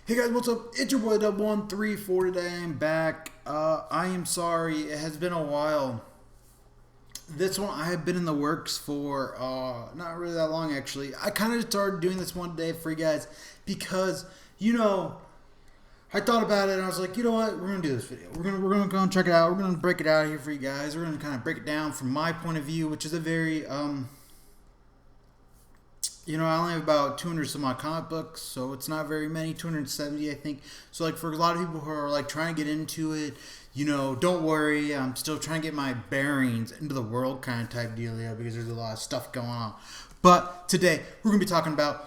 Hey guys, what's up? It's your boy Dub134 today. I'm back. I am sorry, it has been a while. This one I have been in the works for not really that long actually. I kind of started doing this one day for you guys because I thought about it and I was like, you know what? We're gonna do this video. We're gonna go and check it out. We're gonna break it out here for you guys. We're gonna kind of break it down from my point of view, which is a very I only have about 200 some odd comic books, so it's not very many, 270 I think. So like for a lot of people who are like trying to get into it, don't worry, I'm still trying to get my bearings into the world kind of type dealio because there's a lot of stuff going on. But today we're going to be talking about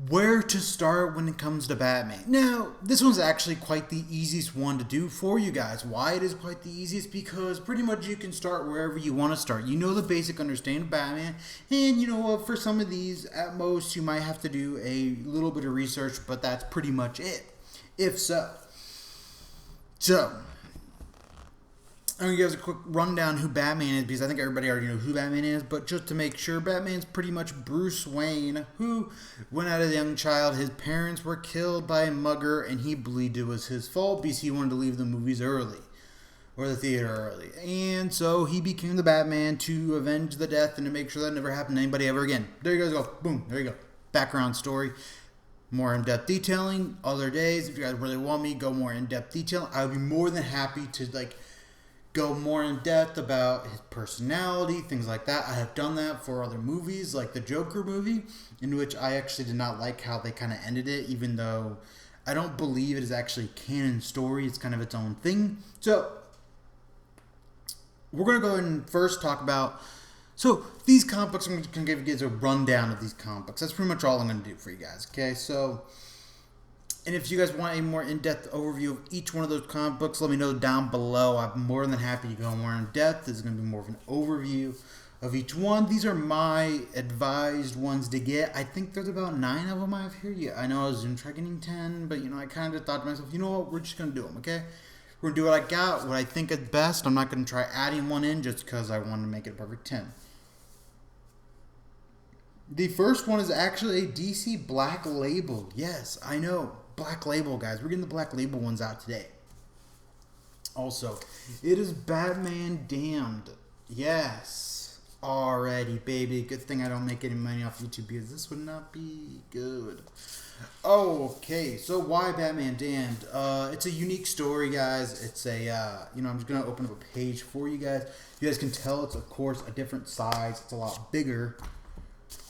where to start when it comes to Batman. Now, this one's actually quite the easiest one to do for you guys. Why it is quite the easiest? Because pretty much you can start wherever you want to start. You know the basic understanding of Batman, and you know what, for some of these, at most, you might have to do a little bit of research, but that's pretty much it. If so. So, I'm going to give us a quick rundown who Batman is because I think everybody already knows who Batman is, but just to make sure, Batman's pretty much Bruce Wayne, who, when as a young child, his parents were killed by a mugger and he believed it was his fault because he wanted to leave the movies early, or the theater early. And so he became the Batman to avenge the death and to make sure that never happened to anybody ever again. There you guys go. Boom. There you go. Background story. More in-depth detailing. Other days, if you guys really want me, go more in-depth detail. I would be more than happy to, go more in depth about his personality, things like that. I have done that for other movies, like the Joker movie, in which I actually did not like how they kind of ended it, even though I don't believe it is actually a canon story. It's kind of its own thing. So, we're going to go ahead and first talk about... So, these comic books, I'm going to give you guys a rundown of these comic books. That's pretty much all I'm going to do for you guys, okay? So... And if you guys want a more in-depth overview of each one of those comic books, let me know down below. I'm more than happy to go more in-depth. This is going to be more of an overview of each one. These are my advised ones to get. I think there's about 9 of them I have here. Yeah, I know I was going to try getting 10, but, I kind of thought to myself, you know what, we're just going to do them, okay? We're going to do what I got, what I think is best. I'm not going to try adding one in just because I want to make it a perfect 10. The first one is actually a DC Black Label. Yes, I know. Black Label, guys. We're getting the Black Label ones out today. Also, it is Batman Damned. Yes. Already, baby. Good thing I don't make any money off YouTube because this would not be good. Okay, so why Batman Damned? It's a unique story, guys. It's a, I'm just going to open up a page for you guys. You guys can tell it's, of course, a different size. It's a lot bigger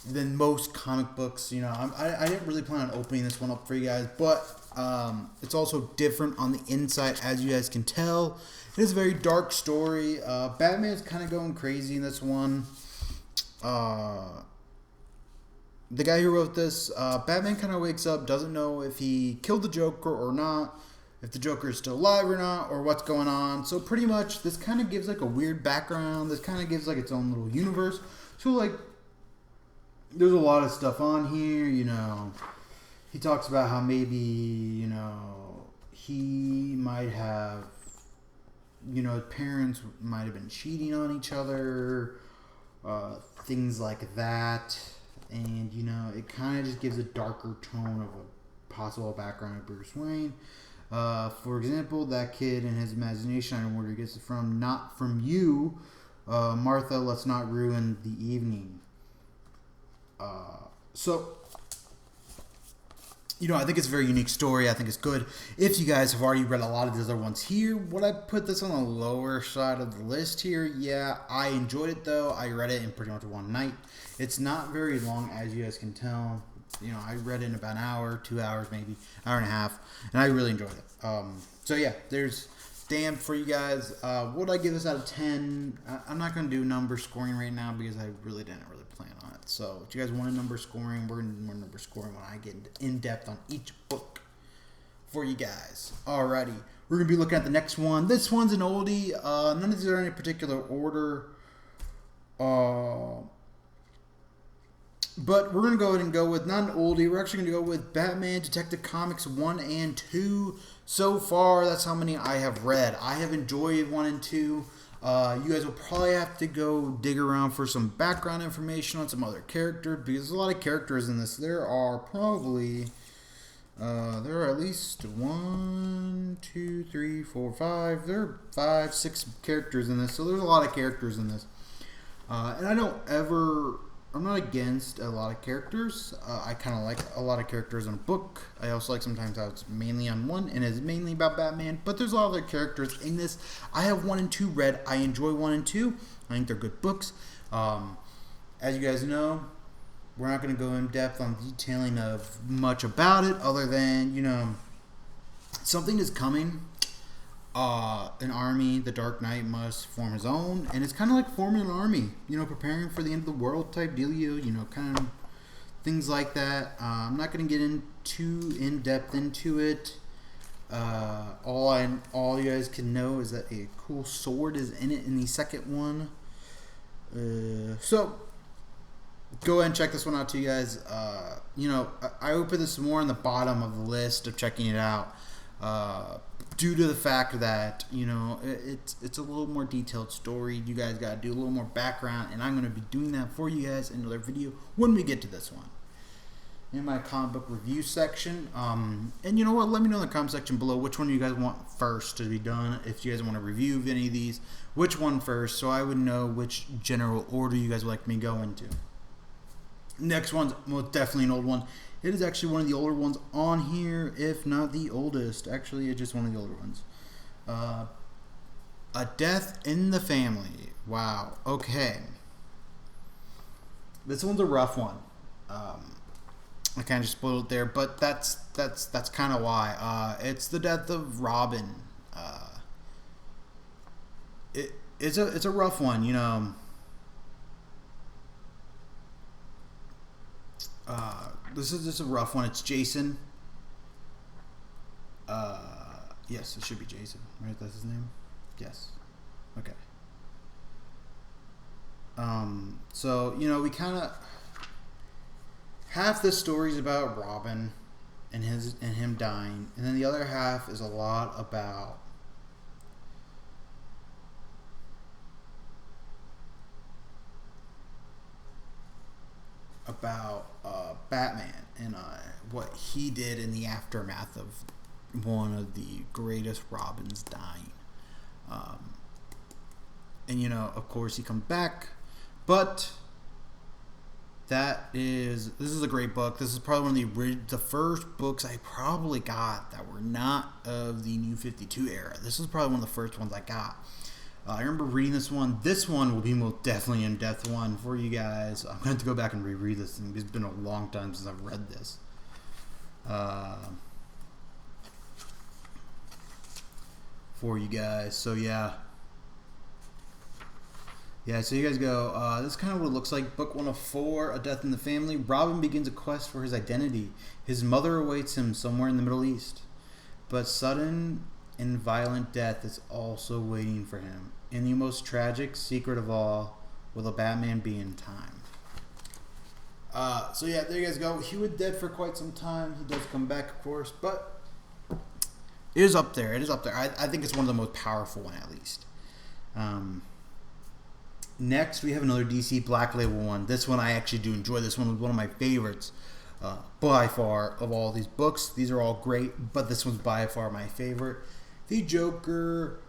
than most comic books. I didn't really plan on opening this one up for you guys, but it's also different on the inside, as you guys can tell. It is a very dark story. Batman is kind of going crazy in this one. The guy who wrote this, Batman kind of wakes up, doesn't know if he killed the Joker or not, if the Joker is still alive or not, or what's going on. So pretty much, this kind of gives like a weird background. This kind of gives like its own little universe. So there's a lot of stuff on here, He talks about how maybe, he might have, parents might have been cheating on each other, things like that. And, it kind of just gives a darker tone of a possible background of Bruce Wayne. For example, that kid in his imagination, I don't know where he gets it from, not from you, Martha, let's not ruin the evening. I think it's a very unique story. I think it's good. If you guys have already read a lot of the other ones here, would I put this on the lower side of the list here? Yeah, I enjoyed it though. I read it in pretty much one night. It's not very long, as you guys can tell. I read it in about an hour, 2 hours maybe, hour and a half, and I really enjoyed it. So yeah, there's Damned for you guys. What would I give this out of 10? I'm not going to do number scoring right now because I really didn't really plan on it. So if you guys want a number scoring, we're going to do more number scoring when I get in depth on each book for you guys. Alrighty, we're going to be looking at the next one. This one's an oldie. None of these are in any particular order. But we're going to go ahead and go with, not an oldie, we're actually going to go with Batman Detective Comics 1 and 2. So far, that's how many I have read. I have enjoyed 1 and 2. You guys will probably have to go dig around for some background information on some other characters, because there's a lot of characters in this. There are probably There are at least one, two, three, four, five. There are 5, 6 characters in this, so there's a lot of characters in this. And I'm not against a lot of characters. I kind of like a lot of characters in a book. I also like sometimes how it's mainly on one and it's mainly about Batman. But there's a lot of other characters in this. I have 1 and 2 read. I enjoy 1 and 2. I think they're good books. As you guys know, we're not going to go in depth on detailing of much about it other than, something is coming. An army, the Dark Knight must form his own, and it's kind of like forming an army, preparing for the end of the world type dealio, kind of things like that. I'm not going to get too in depth into it. All you guys can know is that a cool sword is in it in the second one. So go ahead and check this one out too, guys. I opened this more on the bottom of the list of checking it out. Due to the fact that, it's a little more detailed story. You guys got to do a little more background, and I'm going to be doing that for you guys in another video when we get to this one. In my comic book review section. And you know what? Let me know in the comment section below which one you guys want first to be done. If you guys want a review of any of these, which one first, so I would know which general order you guys would like me to go into. Next one's most definitely an old one. It is actually one of the older ones on here, if not the oldest. Actually, it's just one of the older ones. A Death in the Family. Wow. Okay. This one's a rough one. I kind of just spoiled it there, but that's kind of why. It's the death of Robin. It's a rough one, This is just a rough one. It's Jason. Yes, it should be Jason, right? That's his name? Yes. Okay. So, we kind of... Half the story's about Robin and him dying, and then the other half is a lot about... Batman and what he did in the aftermath of one of the greatest Robins dying. And of course he comes back, but this is a great book. This is probably one of the first books I probably got that were not of the New 52 era. This was probably one of the first ones I got. I remember reading this one. This one will be most definitely an in-depth one for you guys. I'm going to have to go back and reread this thing. It's been a long time since I've read this. For you guys. So, yeah. Yeah, so you guys go. This is kind of what it looks like. Book 1 of 4, A Death in the Family. Robin begins a quest for his identity. His mother awaits him somewhere in the Middle East. But sudden and violent death is also waiting for him. In the most tragic secret of all, will the Batman be in time? So yeah, there you guys go. He was dead for quite some time. He does come back, of course, but it is up there. It is up there. I think it's one of the most powerful one, at least. Next, we have another DC Black Label one. This one I actually do enjoy. This one was one of my favorites by far of all these books. These are all great, but this one's by far my favorite. The Joker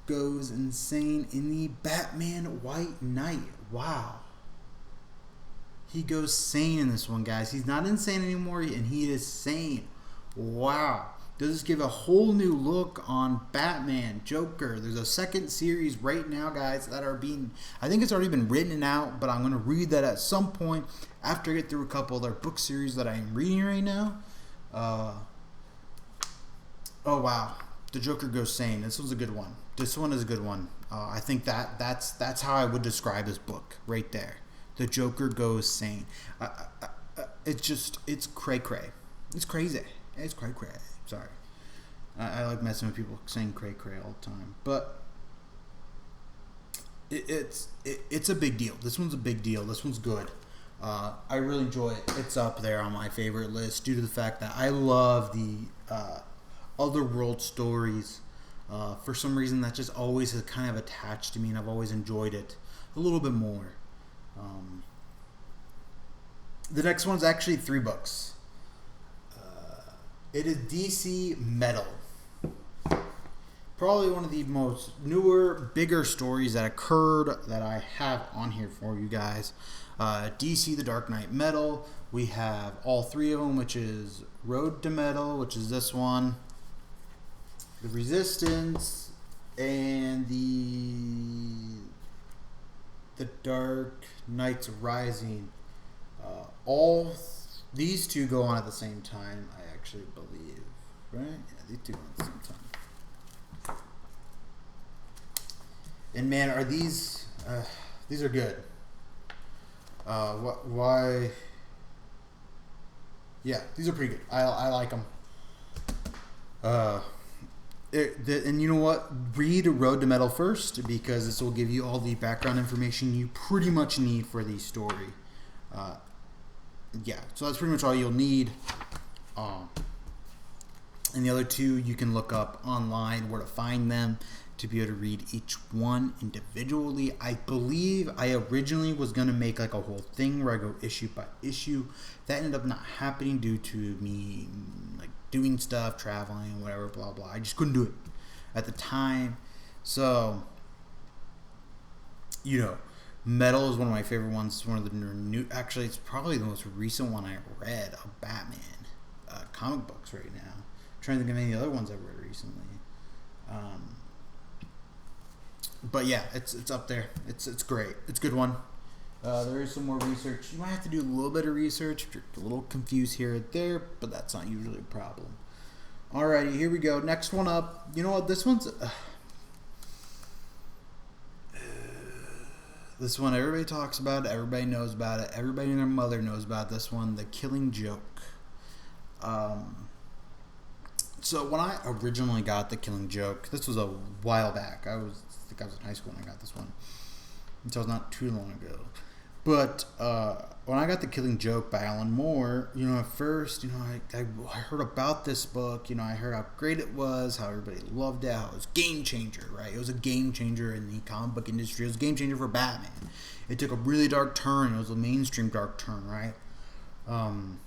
goes insane in the Batman White Knight. Wow. He goes sane in this one, guys. He's not insane anymore, and he is sane. Wow. Does this give a whole new look on Batman, Joker? There's a second series right now, guys, that are being... I think it's already been written out, but I'm going to read that at some point after I get through a couple other book series that I'm reading right now. Oh, wow. The Joker goes sane. This was a good one. This one is a good one. I think that's how I would describe this book right there. The Joker goes sane. It's cray-cray. It's crazy. It's cray-cray. Sorry. I like messing with people saying cray-cray all the time. But it's a big deal. This one's a big deal. This one's good. I really enjoy it. It's up there on my favorite list due to the fact that I love the otherworld stories. For some reason, that just always has kind of attached to me, and I've always enjoyed it a little bit more. The next one's actually 3 books. It is DC Metal. Probably one of the most newer, bigger stories that occurred that I have on here for you guys. DC The Dark Knight Metal. We have all three of them, which is Road to Metal, which is this one, the Resistance, and the Dark Knights Rising. These two go on at the same time, I actually believe. Right? Yeah, these two go on at the same time. And man, are these are good. Why? Yeah, these are pretty good. I like them. And you know what? Read Road to Metal first, because this will give you all the background information you pretty much need for the story. Yeah, so that's pretty much all you'll need. And the other two, you can look up online where to find them to be able to read each one individually. I believe I originally was going to make like a whole thing where I go issue by issue. That ended up not happening due to me like doing stuff, traveling, whatever, blah, blah. I just couldn't do it at the time. So, you know, Metal is one of my favorite ones. It's one of the new, actually, it's probably the most recent one I read of Batman comic books right now. I'm trying to think of any other ones I've read recently. But yeah, it's up there. It's great. It's a good one. There is some more research. You might have to do a little bit of research if you're a little confused here and there, but that's not usually a problem. Alrighty, here we go. Next one up. You know what? This one's... this one everybody talks about it. Everybody knows about it. Everybody and their mother knows about this one. The Killing Joke. So when I originally got The Killing Joke, this was a while back. I think I was in high school when I got this one. So it was not too long ago. But when I got The Killing Joke by Alan Moore, you know, at first, you know, I heard about this book. You know, I heard how great it was, how everybody loved it, how it was a game changer, right? It was a game changer in the comic book industry. It was a game changer for Batman. It took a really dark turn. It was a mainstream dark turn, right? And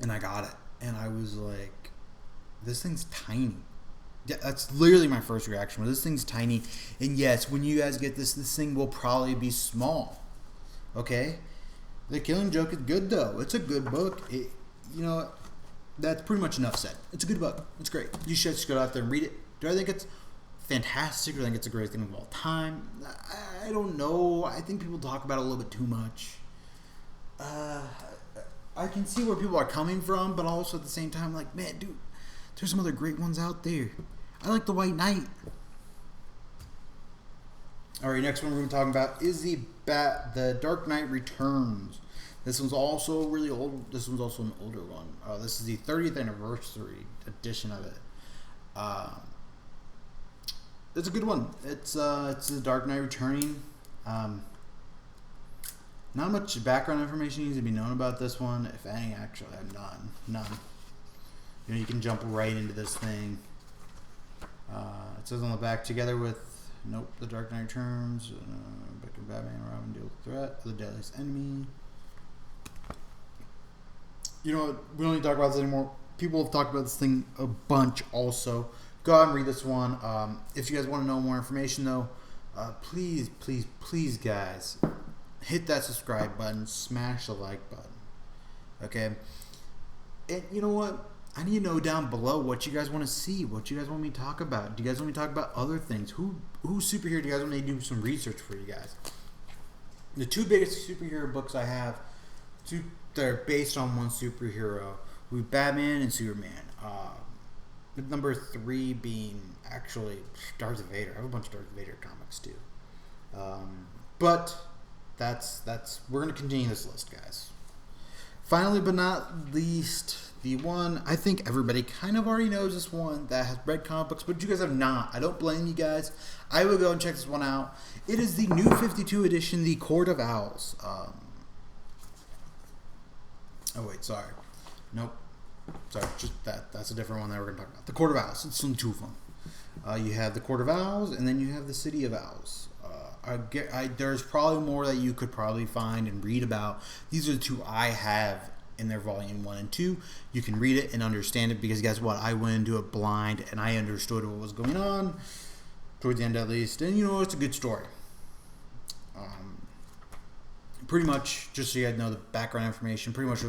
I got it. And I was like, this thing's tiny. Yeah, that's literally my first reaction. This thing's tiny. And yes, when you guys get this thing will probably be small. Okay? The Killing Joke is good, though. It's a good book. You know, that's pretty much enough said. It's a good book. It's great. You should just go out there and read it. Do I think it's fantastic or think it's a great thing of all time? I don't know. I think people talk about it a little bit too much. I can see where people are coming from, but also at the same time, like, man, dude, there's some other great ones out there. I like The White Knight. All right, next one we're going to be talking about is the Dark Knight Returns. This one's also really old. This one's also an older one. This is the 30th anniversary edition of it. It's a good one. It's the Dark Knight Returning. Not much background information needs to be known about this one, if any. Actually, none. You know, you can jump right into this thing. It says on the back, together with the Dark Knight Returns, Batman and Robin deal with the threat of the deadliest enemy. You know, we don't need to talk about this anymore. People have talked about this thing a bunch also. Go ahead and read this one. If you guys want to know more information, though, please, guys, hit that subscribe button, smash the like button. Okay? And you know what? I need to know down below what you guys want to see, what you guys want me to talk about. Do you guys want me to talk about other things? Who's superhero do you guys want me to do some research for you guys? The two biggest superhero books I have, they're based on one superhero. We have Batman and Superman. Number 3 being actually Darth Vader. I have a bunch of Darth Vader comics too. But that's we're gonna continue this list, guys. Finally, but not least, the one I think everybody kind of already knows, this one that has read comic books, but you guys have not. I don't blame you guys. I will go and check this one out. It is the New 52 edition, The Court of Owls. Oh wait, sorry. Nope. Sorry, just that's a different one that we're going to talk about. The Court of Owls. It's from two of them. You have the Court of Owls, and then you have the City of Owls. There's probably more that you could probably find and read about. These are the two I have in their volume 1 and 2. You can read it and understand it, because guess what? I went into it blind and I understood what was going on towards the end, at least. And it's a good story. Pretty much, just so you guys know the background information, pretty much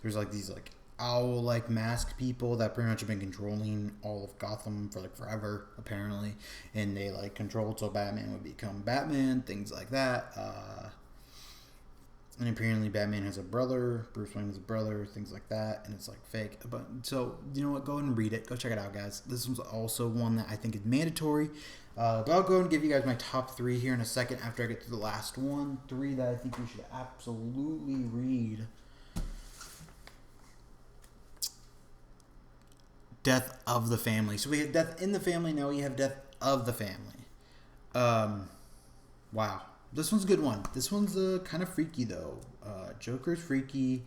there's like these like owl-like masked people that pretty much have been controlling all of Gotham for like forever, apparently, and they like controlled so Batman would become Batman, things like that. And apparently Batman has a brother, Bruce Wayne has a brother, things like that, and it's like fake. But so you know what? Go ahead and read it. Go check it out, guys. This one's also one that I think is mandatory. But I'll go ahead and give you guys my top 3 here in a second after I get to the last one. 3 that I think you should absolutely read. Death of the Family. So we have Death in the Family. Now we have Death of the Family. Wow. This one's a good one. This one's kind of freaky, though. Joker's freaky.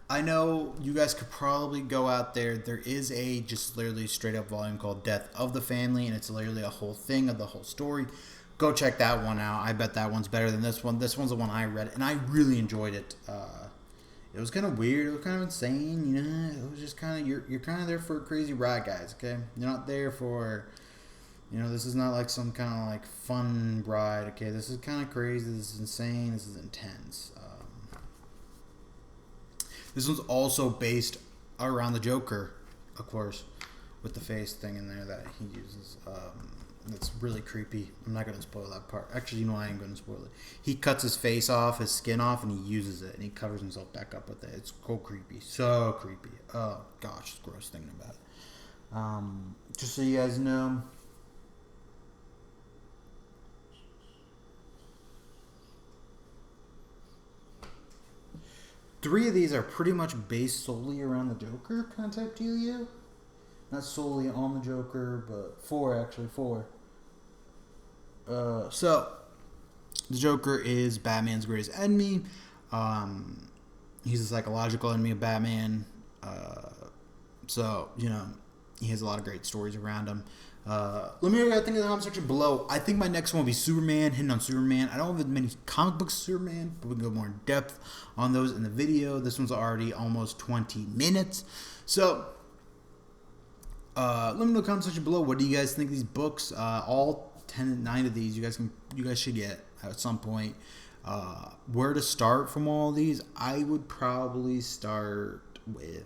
I know you guys could probably go out there. There is a just literally straight up volume called Death of the Family, and it's literally a whole thing of the whole story. Go check that one out. I bet that one's better than this one. This one's the one I read, and I really enjoyed it. It was kind of weird. It was kind of insane. It was just kind of, you're kind of there for a crazy ride, guys, okay? You're not there for, this is not like some kind of like fun ride, okay? This is kind of crazy. This is insane. This is intense. This one's also based around the Joker, of course, with the face thing in there that he uses. That's really creepy. I'm not going to spoil that part. Actually, I am going to spoil it. He cuts his face off, his skin off, and he uses it, and he covers himself back up with it. It's so creepy. So creepy. Oh, gosh, it's gross thinking about it. Just so you guys know, three of these are pretty much based solely around the Joker kind of type dealio. Not solely on the Joker, but 4 actually. 4. So, the Joker is Batman's greatest enemy. He's a psychological enemy of Batman. So, he has a lot of great stories around him. Let me know what you think in the comment section below. I think my next one will be Superman, hitting on Superman. I don't have as many comic books of Superman, but we can go more in depth on those in the video. This one's already almost 20 minutes. So, let me know in the comment section below. What do you guys think of these books? All 9 of these you guys should get at some point. Where to start from all of these? I would probably start with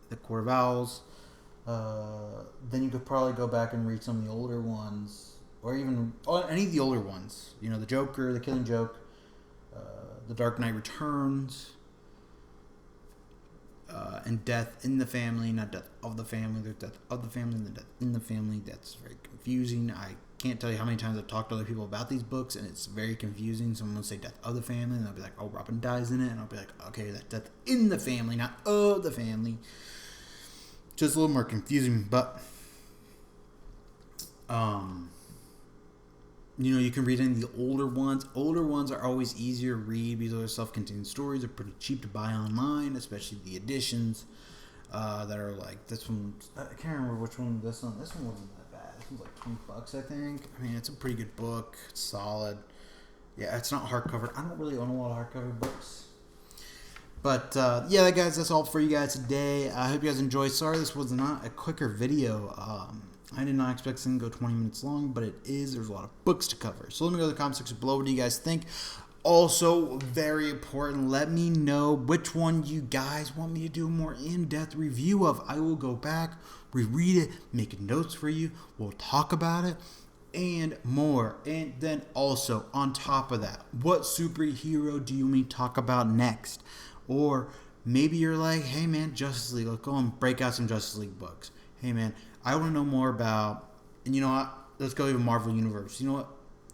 the Court of Owls. Then you could probably go back and read some of the older ones, or even any of the older ones. The Joker, The Killing Joke, The Dark Knight Returns, and Death in the Family, not Death of the Family. There's Death of the Family and the Death in the Family. That's very confusing. I can't tell you how many times I've talked to other people about these books, and it's very confusing. Someone will say Death of the Family, and they'll be like, oh, Robin dies in it. And I'll be like, okay, that's Death in the Family, not of the Family. Just a little more confusing, but you can read any of the older ones. Older ones are always easier to read because they're self-contained stories. They're pretty cheap to buy online, especially the editions that are like this one. I can't remember which one. This one wasn't that bad. This one's like $20, I think. I mean, it's a pretty good book. It's solid. Yeah, it's not hardcover. I don't really own a lot of hardcover books. But, yeah, guys, that's all for you guys today. I hope you guys enjoyed. Sorry this was not a quicker video. I did not expect this to go 20 minutes long, but it is. There's a lot of books to cover. So let me know in the comment section below. What do you guys think? Also, very important, let me know which one you guys want me to do a more in-depth review of. I will go back, reread it, make notes for you. We'll talk about it and more. And then also, on top of that, what superhero do you want me to talk about next? Or maybe you're like, hey man, Justice League, let's go and break out some Justice League books. Hey man, I want to know more about, and you know what, let's go even Marvel Universe. You know what,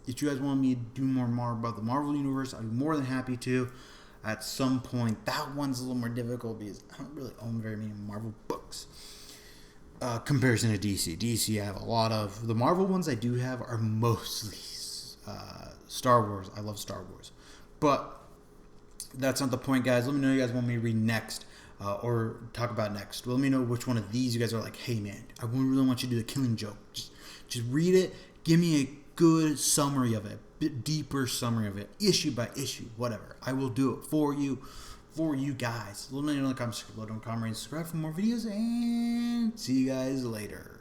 if you guys want me to do more about the Marvel Universe, I'd be more than happy to at some point. That one's a little more difficult because I don't really own very many Marvel books. Comparison to DC. DC I have a lot of. The Marvel ones I do have are mostly Star Wars. I love Star Wars. But that's not the point, guys. Let me know what you guys want me to read next or talk about next. Let me know which one of these you guys are like, hey, man, I really want you to do The Killing Joke. Just read it. Give me a good summary of it, a bit deeper summary of it, issue by issue, whatever. I will do it for you for you guys. Let me know in the comments below. Don't comment, subscribe for more videos, and see you guys later.